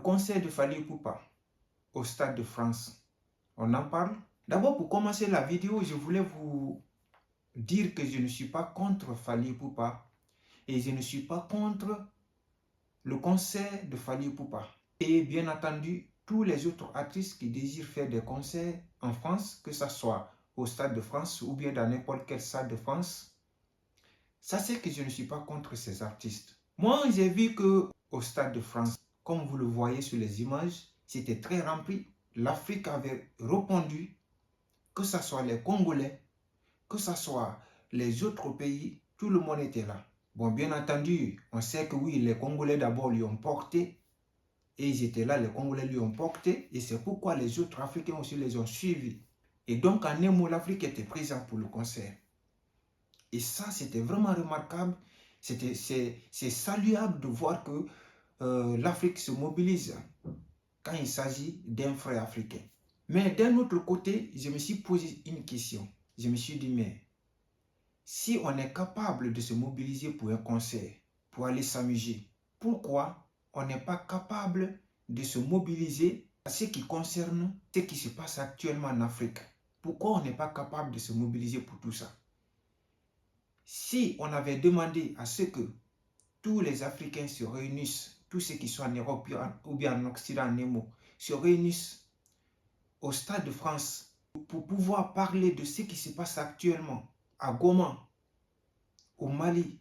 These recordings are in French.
concert de Fally Ipupa au Stade de France, on en parle. D'abord, pour commencer la vidéo, je voulais vous dire que je ne suis pas contre Fally Ipupa et je ne suis pas contre le concert de Fally Ipupa. Et bien entendu, tous les autres artistes qui désirent faire des concerts en France, que ce soit au Stade de France ou bien dans n'importe quel stade de France, sachez que je ne suis pas contre ces artistes. Moi, j'ai vu que au Stade de France, comme vous le voyez sur les images, c'était très rempli. L'Afrique avait répondu, que ce soit les Congolais, que ce soit les autres pays, tout le monde était là. Bon, bien entendu, on sait que oui, les Congolais d'abord lui ont porté, et ils étaient là, les Congolais lui ont porté, et c'est pourquoi les autres Africains aussi les ont suivis. Et donc, en un mot, l'Afrique était présente pour le concert. Et ça, c'était vraiment remarquable. C'est saluable de voir que l'Afrique se mobilise quand il s'agit d'un frère africain. Mais d'un autre côté, je me suis posé une question. Je me suis dit, mais si on est capable de se mobiliser pour un concert, pour aller s'amuser, pourquoi on n'est pas capable de se mobiliser à ce qui concerne ce qui se passe actuellement en Afrique? Pourquoi on n'est pas capable de se mobiliser pour tout ça? Si on avait demandé à ce que tous les Africains se réunissent, tous ceux qui sont en Europe ou bien en Occident, en Nemo, se réunissent au Stade de France pour pouvoir parler de ce qui se passe actuellement à Goma, au Mali,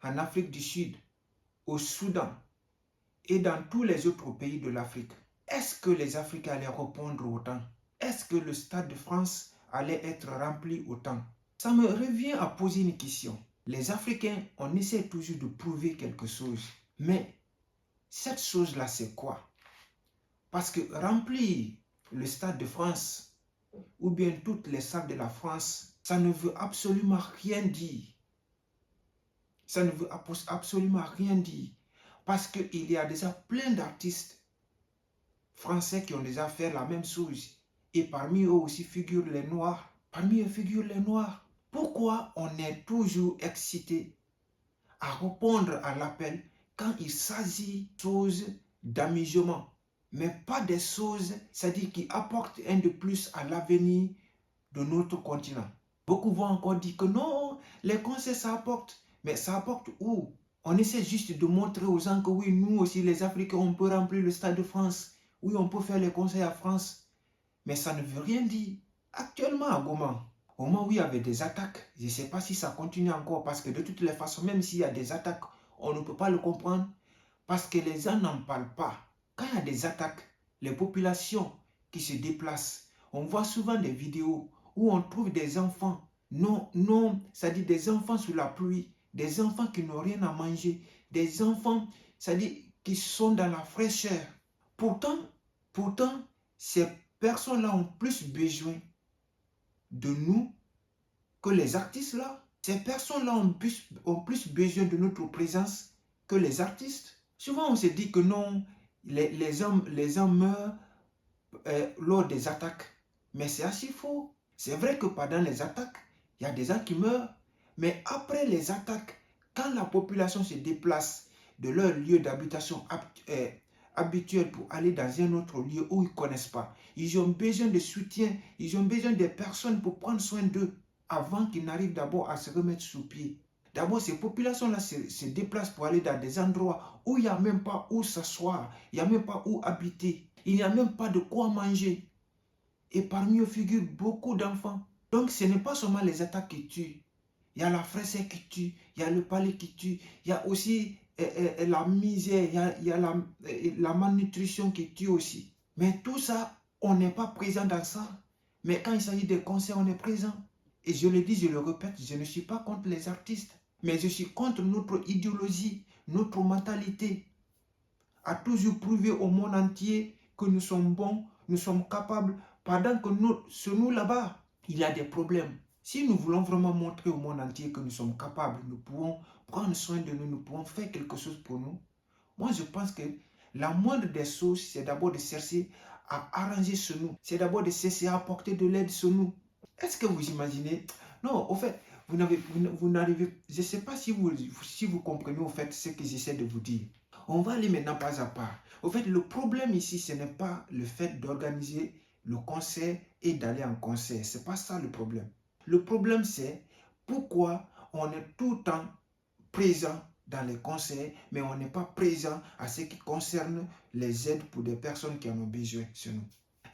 en Afrique du Sud, au Soudan et dans tous les autres pays de l'Afrique, est-ce que les Africains allaient répondre autant? Est-ce que le Stade de France allait être rempli autant? Ça me revient à poser une question. Les Africains, on essaie toujours de prouver quelque chose. Mais cette chose-là, c'est quoi? Parce que remplir le Stade de France ou bien toutes les salles de la France, ça ne veut absolument rien dire. Ça ne veut absolument rien dire. Parce qu'il y a déjà plein d'artistes français qui ont déjà fait la même chose. Et parmi eux aussi figurent les Noirs. Parmi eux figurent les Noirs. Pourquoi on est toujours excité à répondre à l'appel quand il s'agit de choses d'amusement, mais pas des choses, c'est-à-dire qui apportent un de plus à l'avenir de notre continent? Beaucoup vont encore dire que non, les concerts ça apporte, mais ça apporte où? On essaie juste de montrer aux gens que oui, nous aussi les Africains, on peut remplir le Stade de France, oui, on peut faire les concerts à France, mais ça ne veut rien dire. Actuellement à Goma, au moment où il y avait des attaques, je ne sais pas si ça continue encore, parce que de toutes les façons, même s'il y a des attaques, on ne peut pas le comprendre, parce que les gens n'en parlent pas. Quand il y a des attaques, les populations qui se déplacent, on voit souvent des vidéos où on trouve des enfants, c'est-à-dire des enfants sous la pluie, des enfants qui n'ont rien à manger, des enfants, c'est-à-dire qui sont dans la fraîcheur. Pourtant, ces personnes-là ont plus besoin de nous que les artistes là. Ces personnes-là ont plus besoin de notre présence que les artistes. Souvent on se dit que non, les hommes meurent lors des attaques. Mais c'est assez faux. C'est vrai que pendant les attaques, il y a des gens qui meurent. Mais après les attaques, quand la population se déplace de leur lieu d'habitation habituel pour aller dans un autre lieu où ils ne connaissent pas, ils ont besoin de soutien, ils ont besoin de personnes pour prendre soin d'eux avant qu'ils n'arrivent d'abord à se remettre sous pied. D'abord, ces populations-là se déplacent pour aller dans des endroits où il n'y a même pas où s'asseoir, il n'y a même pas où habiter, il n'y a même pas de quoi manger. Et parmi eux figurent beaucoup d'enfants. Donc ce n'est pas seulement les attaques qui tuent. Il y a la fraîcheur qui tue, il y a le palais qui tue, il y a aussi la misère, il y a la malnutrition qui tue aussi. Mais tout ça, on n'est pas présent dans ça. Mais quand il s'agit des concerts, on est présent. Et je le dis, je le répète, je ne suis pas contre les artistes, mais je suis contre notre idéologie, notre mentalité, à toujours prouver au monde entier que nous sommes bons, nous sommes capables, pendant que nous là-bas, il y a des problèmes. Si nous voulons vraiment montrer au monde entier que nous sommes capables, nous pouvons prendre soin de nous, nous pouvons faire quelque chose pour nous, moi je pense que la moindre des choses, c'est d'abord de chercher à arranger sur nous. C'est d'abord de chercher à apporter de l'aide sur nous. Est-ce que vous imaginez? Non, au fait, vous n'arrivez, je ne sais pas si vous comprenez au fait ce que j'essaie de vous dire. On va aller maintenant pas à pas. Au fait, le problème ici, ce n'est pas le fait d'organiser le concert et d'aller en concert. Ce n'est pas ça le problème. Le problème, c'est pourquoi on est tout le temps présent dans les concerts, mais on n'est pas présent à ce qui concerne les aides pour des personnes qui en ont besoin chez nous.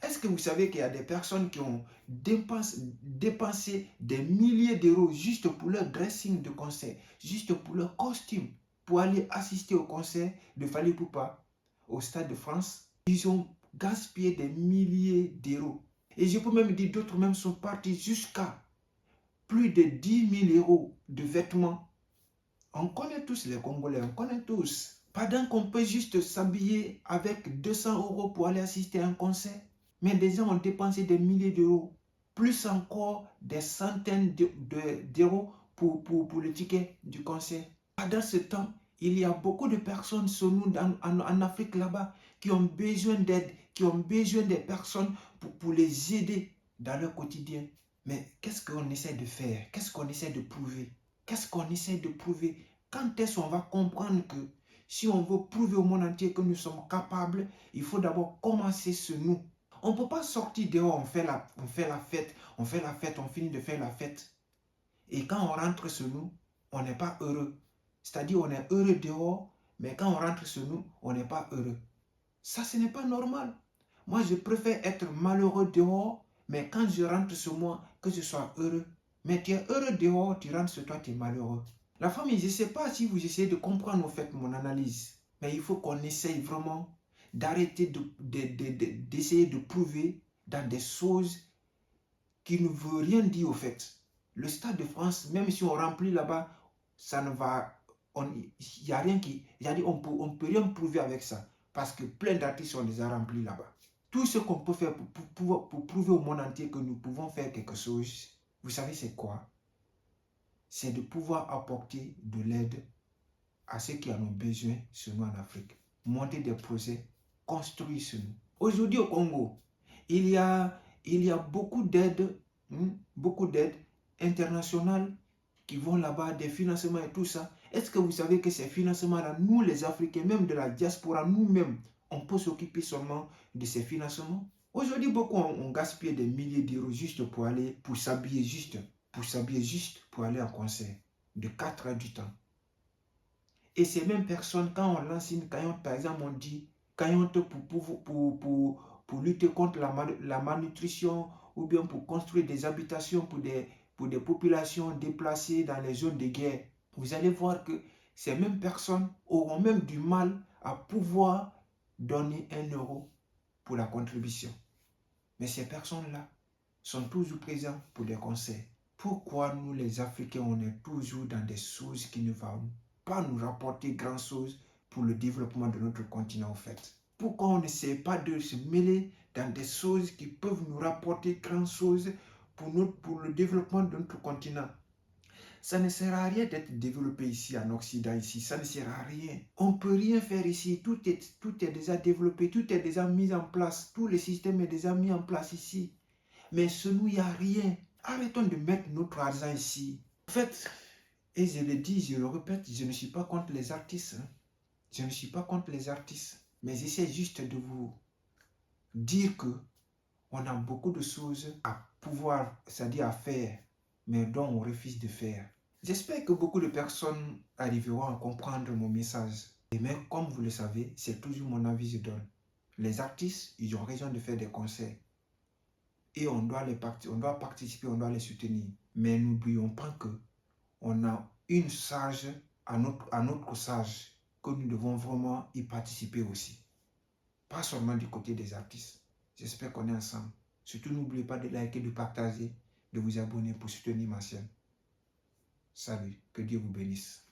Est-ce que vous savez qu'il y a des personnes qui ont dépensé des milliers d'euros juste pour leur dressing de concert, juste pour leur costume, pour aller assister au concert de Fally Ipupa au Stade de France? Ils ont gaspillé des milliers d'euros. Et je peux même dire d'autres même sont partis jusqu'à plus de 10 000 euros de vêtements. On connaît tous les Congolais, on connaît tous. Pendant qu'on peut juste s'habiller avec 200 euros pour aller assister à un concert, mais des gens ont dépensé des milliers d'euros, plus encore des centaines d'euros pour le ticket du concert. Pendant ce temps, il y a beaucoup de personnes sur nous en Afrique là-bas qui ont besoin d'aide, qui ont besoin des personnes pour les aider dans leur quotidien. Mais qu'est-ce qu'on essaie de faire? Qu'est-ce qu'on essaie de prouver? Qu'est-ce qu'on essaie de prouver? Quand est-ce qu'on va comprendre que si on veut prouver au monde entier que nous sommes capables, il faut d'abord commencer sur nous. On ne peut pas sortir dehors, on fait la fête, on finit de faire la fête. Et quand on rentre sur nous, on n'est pas heureux. C'est-à-dire on est heureux dehors, mais quand on rentre sur nous, on n'est pas heureux. Ça, ce n'est pas normal. Moi, je préfère être malheureux dehors, mais quand je rentre sur moi, que je sois heureux. Mais tu es heureux dehors, tu rentres sur toi, tu es malheureux. La famille, je ne sais pas si vous essayez de comprendre au fait mon analyse, mais il faut qu'on essaye vraiment d'arrêter d'essayer de prouver dans des choses qui ne veulent rien dire au fait. Le Stade de France, même si on remplit là-bas, ça ne va... Il n'y a rien qui... On peut rien prouver avec ça, parce que plein d'artistes sont déjà remplis là-bas. Tout ce qu'on peut faire pour prouver au monde entier que nous pouvons faire quelque chose, vous savez c'est quoi? C'est de pouvoir apporter de l'aide à ceux qui en ont besoin chez nous en Afrique. Monter des projets, construire chez nous. Aujourd'hui au Congo, il y a beaucoup d'aides internationales qui vont là-bas, des financements et tout ça. Est-ce que vous savez que ces financements-là, nous les Africains, même de la diaspora, nous-mêmes, on peut s'occuper seulement de ces financements? Aujourd'hui, beaucoup ont gaspillé des milliers d'euros juste pour s'habiller juste, pour aller en concert de 4 heures du temps. Et ces mêmes personnes, quand on lance une cagnotte, par exemple, on dit cagnotte pour lutter contre la malnutrition ou bien pour construire des habitations pour des populations déplacées dans les zones de guerre. Vous allez voir que ces mêmes personnes auront même du mal à pouvoir donner 1 euro pour la contribution. Mais ces personnes-là sont toujours présentes pour des concerts. Pourquoi nous les Africains, on est toujours dans des choses qui ne vont pas nous rapporter grand chose pour le développement de notre continent en fait? Pourquoi on n'essaie pas de se mêler dans des choses qui peuvent nous rapporter grand chose pour le développement de notre continent? Ça ne sert à rien d'être développé ici en Occident, ici. Ça ne sert à rien. On ne peut rien faire ici. Tout est déjà développé, tout est déjà mis en place. Tout le système est déjà mis en place ici. Mais chez nous, il n'y a rien. Arrêtons de mettre notre argent ici. En fait, et je le dis, je le répète, je ne suis pas contre les artistes. Hein. Je ne suis pas contre les artistes. Mais j'essaie juste de vous dire que on a beaucoup de choses à pouvoir, c'est-à-dire à faire, mais dont on refuse de faire. J'espère que beaucoup de personnes arriveront à comprendre mon message. Mais comme vous le savez, c'est toujours mon avis que je donne. Les artistes, ils ont raison de faire des concerts. Et on doit participer, on doit les soutenir. Mais n'oublions pas qu'on a une charge à notre charge, que nous devons vraiment y participer aussi. Pas seulement du côté des artistes. J'espère qu'on est ensemble. Surtout, n'oubliez pas de liker, de partager, de vous abonner pour soutenir ma chaîne. Salut, que Dieu vous bénisse.